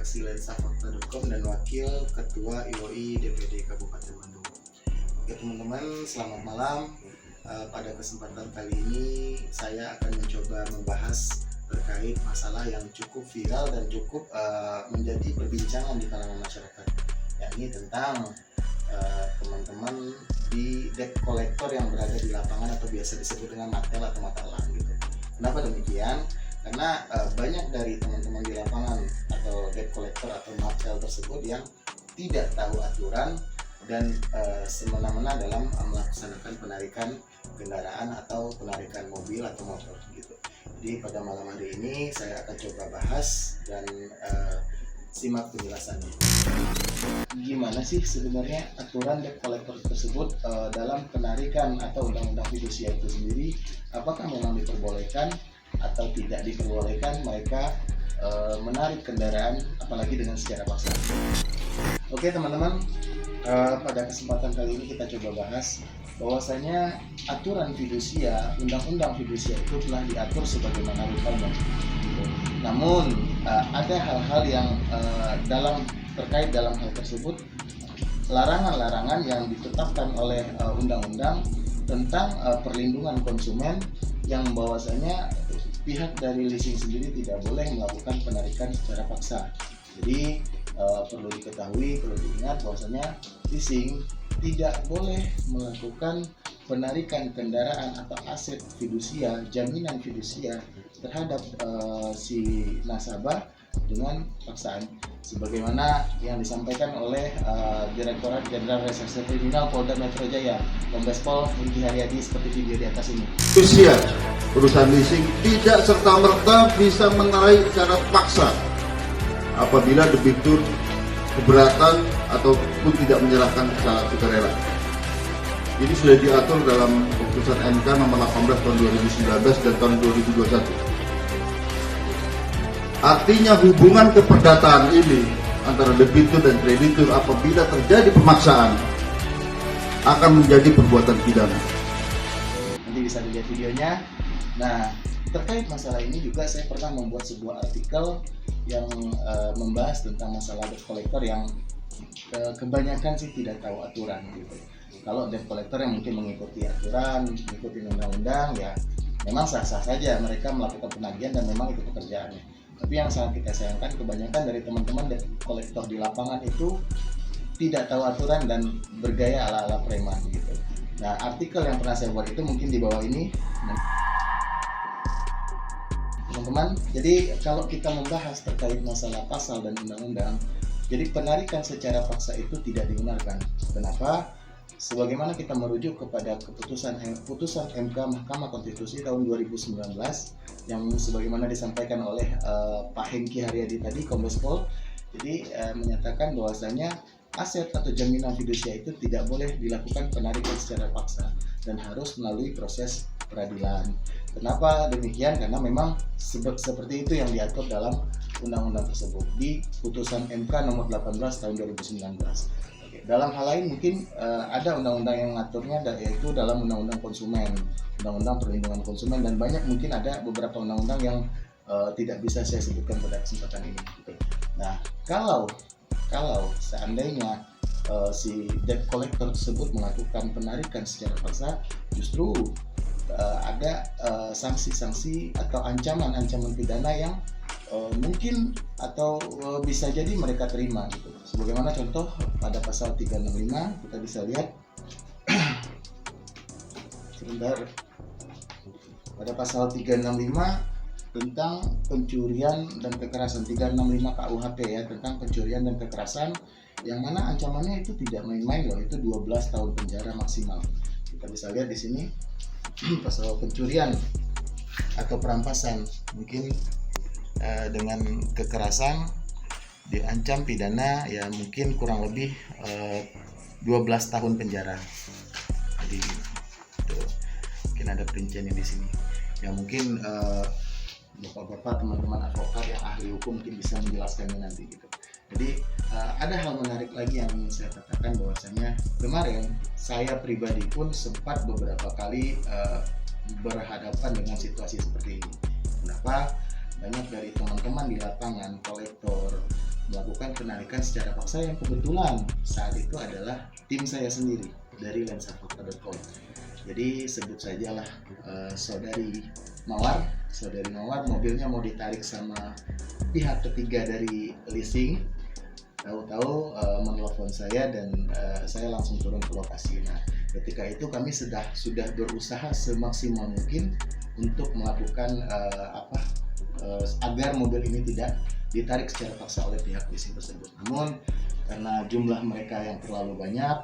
redaksi lensafakta.com dan Wakil Ketua IWI DPD Kabupaten Bandung. Oke teman-teman, selamat malam. Pada kesempatan kali ini saya akan mencoba membahas terkait masalah yang cukup viral dan cukup menjadi perbincangan di kalangan masyarakat, yakni tentang teman-teman di debt collector yang berada di lapangan atau biasa disebut dengan martel atau mata elang gitu. Kenapa demikian? Karena banyak dari teman-teman di lapangan atau debt collector atau martel tersebut yang tidak tahu aturan dan semena-mena dalam melaksanakan penarikan kendaraan atau penarikan mobil atau motor gitu. Jadi pada malam hari ini saya akan coba bahas dan simak penjelasannya. Gimana sih sebenarnya aturan debt collector tersebut dalam penarikan atau undang-undang fidusia itu sendiri? Apakah memang diperbolehkan atau tidak diperbolehkan mereka menarik kendaraan apalagi dengan secara paksa? Oke teman-teman, pada kesempatan kali ini kita coba bahas bahwasanya aturan fidusia, undang-undang fidusia itu telah diatur sebagaimana rupanya. Namun ada hal-hal yang terkait dalam hal tersebut, larangan-larangan yang ditetapkan oleh undang-undang tentang perlindungan konsumen yang bahwasanya pihak dari leasing sendiri tidak boleh melakukan penarikan secara paksa. Jadi perlu diketahui, perlu diingat bahwasanya leasing tidak boleh melakukan penarikan kendaraan atau aset fidusia, jaminan fidusia terhadap si nasabah dengan paksaan, sebagaimana yang disampaikan oleh Direktorat Jenderal Reserse Kriminal Polda Metro Jaya, Kombes Pol Hengki Haryadi, seperti video di atas ini. Fidusia, perusahaan leasing tidak serta-merta bisa menarik secara paksa apabila debitur keberatan ataupun tidak menyerahkan secara sukarela. Ini sudah diatur dalam Keputusan MK nomor 18 tahun 2019 dan tahun 2021. Artinya hubungan keperdataan ini antara debitur dan kreditur apabila terjadi pemaksaan akan menjadi perbuatan pidana. Nanti bisa dilihat videonya. Nah, terkait masalah ini juga saya pernah membuat sebuah artikel yang membahas tentang masalah debt collector yang kebanyakan sih tidak tahu aturan gitu. Kalau debt collector yang mungkin mengikuti aturan, mengikuti undang-undang, ya memang sah-sah saja mereka melakukan penagihan dan memang itu pekerjaannya. Tapi yang sangat kita sayangkan, kebanyakan dari teman-teman debt collector di lapangan itu tidak tahu aturan dan bergaya ala-ala preman gitu. Nah, artikel yang pernah saya buat itu mungkin di bawah ini, teman-teman. Jadi kalau kita membahas terkait masalah pasal dan undang-undang, jadi penarikan secara paksa itu tidak dibenarkan. Kenapa? Sebagaimana kita merujuk kepada putusan MK Mahkamah Konstitusi tahun 2019 yang sebagaimana disampaikan oleh Pak Hengki Haryadi tadi, Kombes Pol, jadi menyatakan bahwasanya aset atau jaminan fidusia itu tidak boleh dilakukan penarikan secara paksa dan harus melalui proses peradilan. Kenapa demikian? Karena memang seperti itu yang diatur dalam undang-undang tersebut di putusan MK nomor 18 tahun 2019. Oke, dalam hal lain mungkin ada undang-undang yang mengaturnya, yaitu dalam undang-undang konsumen, undang-undang perlindungan konsumen, dan banyak mungkin ada beberapa undang-undang yang tidak bisa saya sebutkan pada kesempatan ini. Nah, kalau seandainya si debt collector tersebut melakukan penarikan secara paksa, justru ada sanksi-sanksi atau ancaman-ancaman pidana yang mungkin atau bisa jadi mereka terima gitu. Sebagaimana contoh pada pasal 365 kita bisa lihat sebentar, pada pasal 365 tentang pencurian dan kekerasan, 365 KUHP ya, tentang pencurian dan kekerasan, yang mana ancamannya itu tidak main-main loh, itu 12 tahun penjara maksimal. Kita bisa lihat di sini pasal pencurian atau perampasan, mungkin dengan kekerasan diancam pidana ya mungkin kurang lebih 12 tahun penjara. Jadi tuh, mungkin ada perinciannya di sini. Ya mungkin bapak-bapak, teman-teman advokat yang ahli hukum mungkin bisa menjelaskannya nanti gitu. Jadi ada hal menarik lagi yang ingin saya katakan, bahwasanya kemarin saya pribadi pun sempat beberapa kali berhadapan dengan situasi seperti ini. Kenapa? Banyak dari teman-teman di lapangan, kolektor, melakukan penarikan secara paksa yang kebetulan saat itu adalah tim saya sendiri dari lensafakta.com. Jadi sebut sajalah saudari Mawar mobilnya mau ditarik sama pihak ketiga dari leasing. Tahu-tahu menelpon saya dan saya langsung turun ke lokasi. Nah, ketika itu kami sudah berusaha semaksimal mungkin untuk melakukan agar mobil ini tidak ditarik secara paksa oleh pihak leasing tersebut. Namun karena jumlah mereka yang terlalu banyak,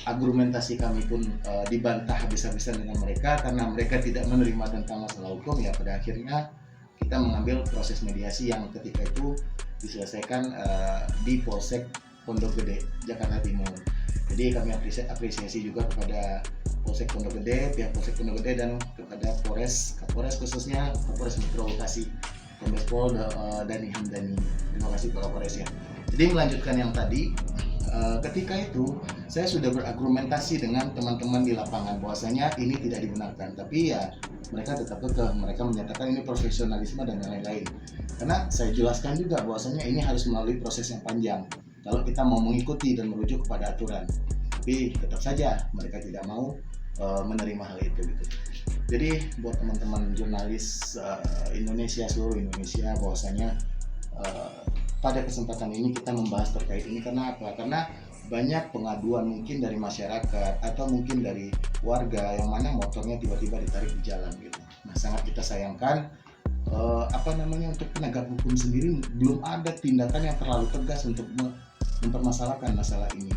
argumentasi kami pun dibantah habis-habisan dengan mereka karena mereka tidak menerima tentang masalah hukum. Ya pada akhirnya kita mengambil proses mediasi yang ketika itu diselesaikan di Polsek Pondok Gede, Jakarta Timur. Jadi kami apresiasi juga kepada Polsek Pondok Gede, pihak Polsek Pondok Gede, dan kepada Kapolres khususnya Kapolres Metro Bekasi, Kombes Pol Dani Hamdani. Terima kasih Pak Kapolres ya. Jadi melanjutkan yang tadi, ketika itu saya sudah berargumentasi dengan teman-teman di lapangan bahwasanya ini tidak dibenarkan, tapi ya mereka tetap kekeh, mereka menyatakan ini profesionalisme dan lain-lain. Karena saya jelaskan juga bahwasanya ini harus melalui proses yang panjang kalau kita mau mengikuti dan merujuk kepada aturan. Tapi tetap saja mereka tidak mau menerima hal itu gitu. Jadi buat teman-teman jurnalis Indonesia, seluruh Indonesia, bahwasanya pada kesempatan ini kita membahas terkait ini karena apa? Karena banyak pengaduan mungkin dari masyarakat atau mungkin dari warga yang mana motornya tiba-tiba ditarik di jalan gitu. Nah, sangat kita sayangkan untuk penegak hukum sendiri belum ada tindakan yang terlalu tegas untuk mempermasalahkan masalah ini.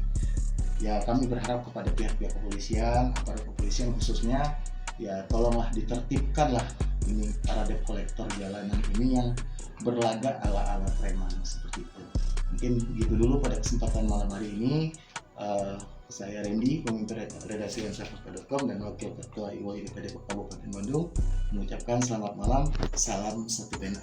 Ya kami berharap kepada pihak-pihak kepolisian, aparat kepolisian khususnya, ya tolonglah ditertibkanlah ini para debt collector jalanan ini yang berlagak ala-ala preman seperti itu. Mungkin gitu dulu pada kesempatan malam hari ini. Saya Randy, pemimpin redaksi lensafakta.com dan Wakil Ketua IWI DPD Kabupaten Bandung, mengucapkan selamat malam, salam satu pena.